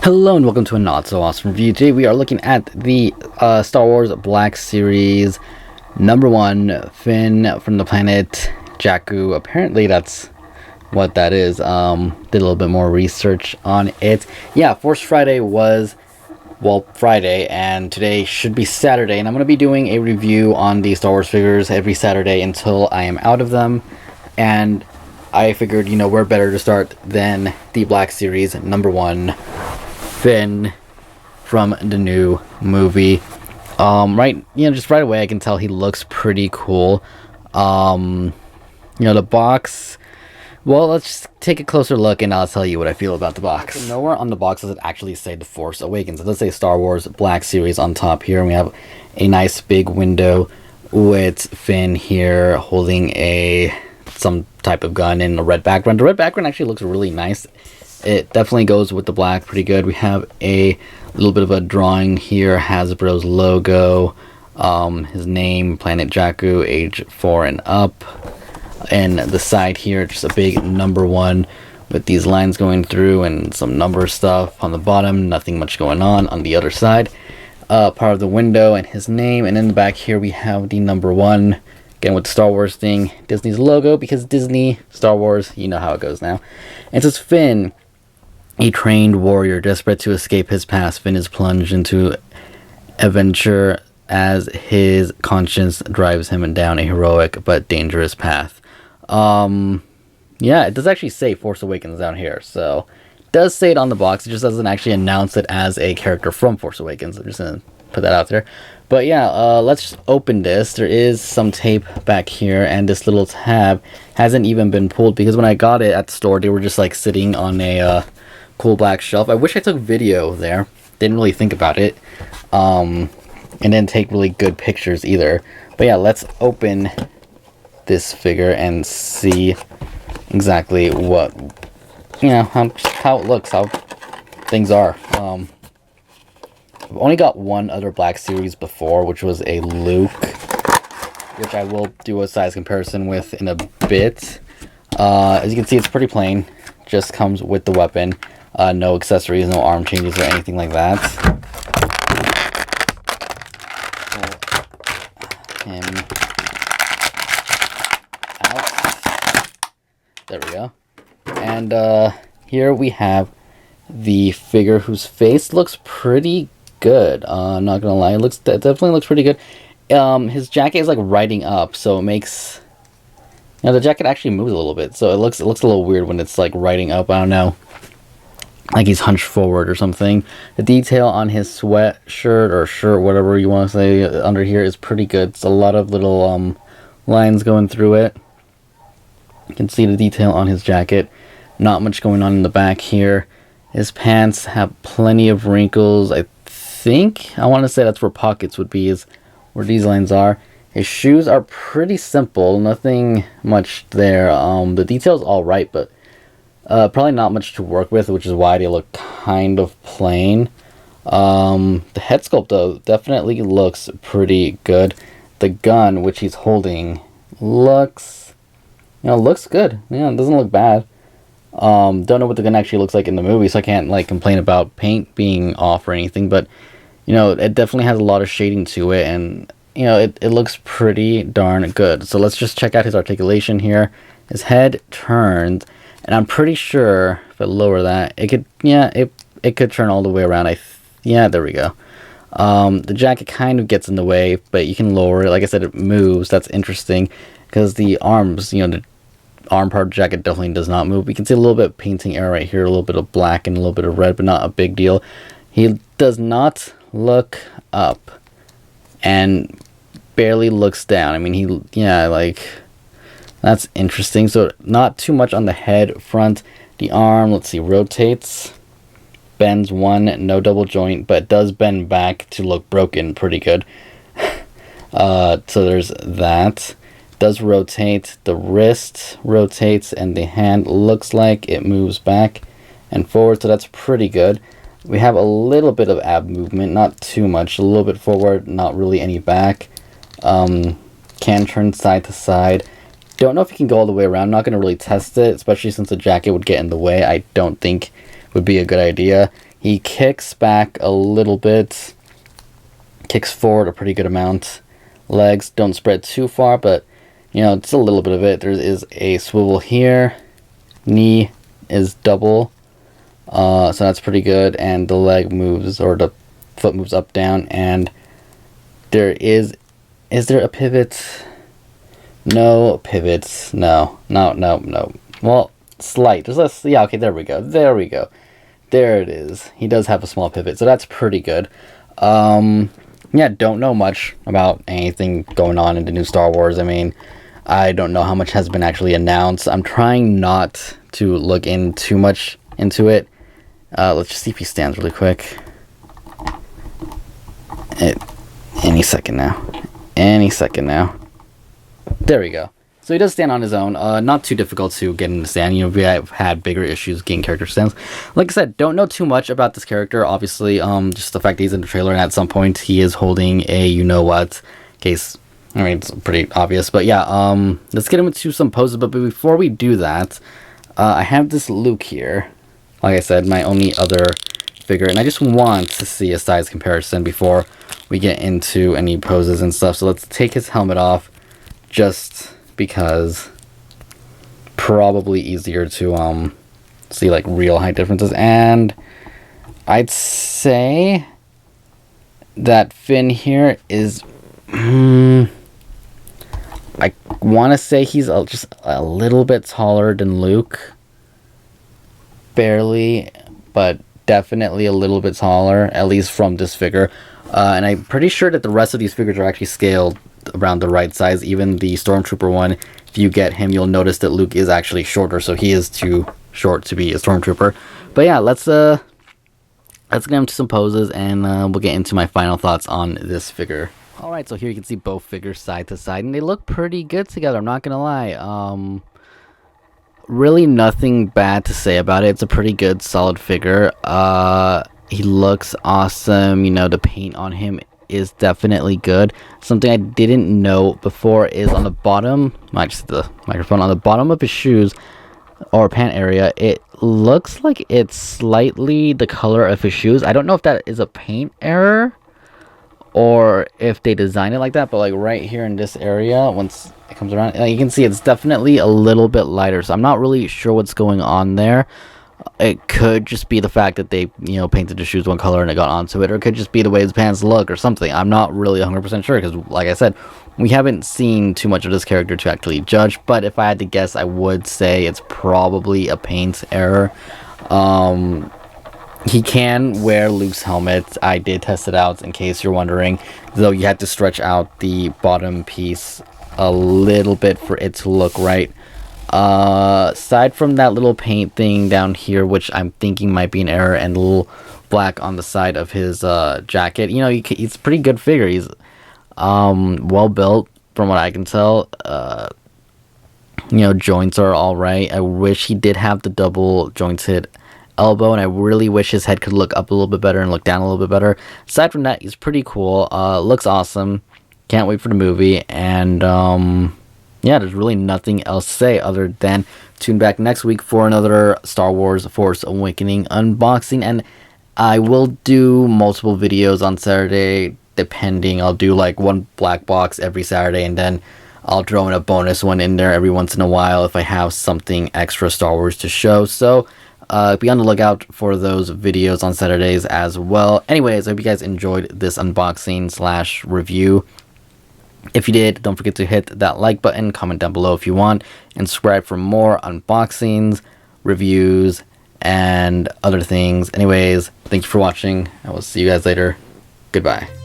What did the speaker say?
Hello and welcome to a not so awesome review. Today we are looking at the Star Wars Black Series #1 Finn from the planet Jakku. Apparently that's what that is. Did a little bit more research on it. Yeah, Force Friday was, well, Friday, and today should be Saturday, and I'm going to be doing a review on the Star Wars figures every Saturday until I am out of them. And I figured, you know, where better to start than the Black Series #1 Finn from the new movie. Just right away I can tell he looks pretty cool. The box, well, let's just take a closer look and I'll tell you what I feel about the box. So nowhere on the box does it actually say The Force Awakens. It does say Star Wars Black Series on top here, and we have a nice big window with Finn here holding some type of gun in a red background. The red background actually looks really nice. It definitely goes with the black pretty good. We have a little bit of a drawing here, Hasbro's logo, his name, Planet Jakku, age 4 and up. And the side here, just a big #1 with these lines going through and some number stuff on the bottom. Nothing much going on the other side. Part of the window and his name. And in the back here we have the #1. Again, with the Star Wars thing, Disney's logo, because Disney, Star Wars, you know how it goes now. And it says Finn, a trained warrior desperate to escape his past. Finn is plunged into adventure as his conscience drives him down a heroic but dangerous path. Yeah, it does actually say Force Awakens down here, so it does say it on the box. It just doesn't actually announce it as a character from Force Awakens. I'm just gonna put that out there. But yeah, let's just open this. There is some tape back here, and this little tab hasn't even been pulled because when I got it at the store, they were just like sitting on a cool black shelf. I wish I took video there. Didn't really think about it. And didn't take really good pictures either. But yeah, let's open this figure and see exactly what, how it looks, how things are. I've only got one other Black Series before, which was a Luke, which I will do a size comparison with in a bit. As you can see, it's pretty plain. Just comes with the weapon. No accessories, no arm changes or anything like that. Pull him out. There we go. And here we have the figure whose face looks pretty good. I'm not gonna lie, it definitely looks pretty good. His jacket is like riding up, so it makes, the jacket actually moves a little bit, so it looks a little weird when it's like riding up. I don't know, like he's hunched forward or something. The detail on his sweatshirt or shirt, whatever you want to say, under here is pretty good. It's a lot of little lines going through it. You can see the detail on his jacket. Not much going on in the back here. His pants have plenty of wrinkles. I want to say that's where pockets would be, is where these lines are. His shoes are pretty simple, nothing much there. The detail's alright, but probably not much to work with, which is why they look kind of plain. The head sculpt, though, definitely looks pretty good. The gun, which he's holding, looks good. Yeah, it doesn't look bad. Don't know what the gun actually looks like in the movie, so I can't like complain about paint being off or anything, but it definitely has a lot of shading to it, and it looks pretty darn good. So let's just check out his articulation here. His head turns, and I'm pretty sure if I lower that, it could turn all the way around. There we go. The jacket kind of gets in the way, but you can lower it. Like I said, it moves. That's interesting because the arms, the arm part of the jacket definitely does not move. We can see a little bit of painting error right here, a little bit of black and a little bit of red, but not a big deal. He does not look up and barely looks down. I mean, that's interesting. So not too much on the head front. The arm, let's see, rotates, bends one, no double joint, but does bend back to look broken pretty good. So there's that. Does rotate, the wrist rotates, and the hand looks like it moves back and forward, so that's pretty good. We have a little bit of ab movement, not too much, a little bit forward, not really any back. Can turn side to side. Don't know if you can go all the way around. I'm not going to really test it, especially since the jacket would get in the way. I don't think would be a good idea. He kicks back a little bit, kicks forward a pretty good amount. Legs don't spread too far, but you know, it's a little bit of it. There is a swivel here. Knee is double, so that's pretty good. And the leg moves, or the foot moves up, down, and there is there a pivot? No pivots. No. Well, slight. There's less. Yeah, okay, there we go. There it is. He does have a small pivot, so that's pretty good. Yeah, don't know much about anything going on in the new Star Wars. I mean, I don't know how much has been actually announced. I'm trying not to look in too much into it. Let's just see if he stands really quick. Any second now. There we go. So he does stand on his own. Not too difficult to get in the stand. You know, we have had bigger issues getting character stands. Like I said, don't know too much about this character. Obviously, just the fact that he's in the trailer, and at some point he is holding a you-know-what case. I mean, it's pretty obvious. But yeah, let's get into some poses. But before we do that, I have this Luke here. Like I said, my only other figure. And I just want to see a size comparison before we get into any poses and stuff. So let's take his helmet off, just because probably easier to see like real height differences. And I'd say that Finn here is I want to say he's just a little bit taller than Luke, barely, but definitely a little bit taller, at least from this figure. And I'm pretty sure that the rest of these figures are actually scaled around the right size. Even the Stormtrooper one, if you get him, you'll notice that Luke is actually shorter, so he is too short to be a Stormtrooper. But yeah, let's get into some poses, and we'll get into my final thoughts on this figure. Alright, so here you can see both figures side to side, and they look pretty good together, I'm not gonna lie. Really nothing bad to say about it. It's a pretty good, solid figure. He looks awesome. You know, the paint on him is definitely good. Something I didn't know before is on the bottom, just the microphone, on the bottom of his shoes or pant area, it looks like it's slightly the color of his shoes. I don't know if that is a paint error or if they designed it like that, but like right here in this area, once it comes around, you can see it's definitely a little bit lighter. So I'm not really sure what's going on there. It could just be the fact that they, you know, painted the shoes one color and it got onto it, or it could just be the way his pants look or something. I'm not really 100% sure because, like I said, we haven't seen too much of this character to actually judge. But if I had to guess, I would say it's probably a paint error. He can wear Luke's helmet. I did test it out in case you're wondering, though you had to stretch out the bottom piece a little bit for it to look right. Aside from that little paint thing down here, which I'm thinking might be an error, and a little black on the side of his jacket, you know, he's a pretty good figure. He's well built from what I can tell. You know, joints are all right. I wish he did have the double jointed elbow, and I really wish his head could look up a little bit better and look down a little bit better. Aside from that, he's pretty cool. Looks awesome. Can't wait for the movie. And yeah, there's really nothing else to say other than tune back next week for another Star Wars Force Awakening unboxing. And I will do multiple videos on Saturday, depending. I'll do like one black box every Saturday, and then I'll throw in a bonus one in there every once in a while if I have something extra Star Wars to show. So be on the lookout for those videos on Saturdays as well. Anyways, I hope you guys enjoyed this unboxing / review. If you did, don't forget to hit that like button, comment down below if you want, and subscribe for more unboxings, reviews, and other things. Anyways, thank you for watching. I will see you guys later. Goodbye.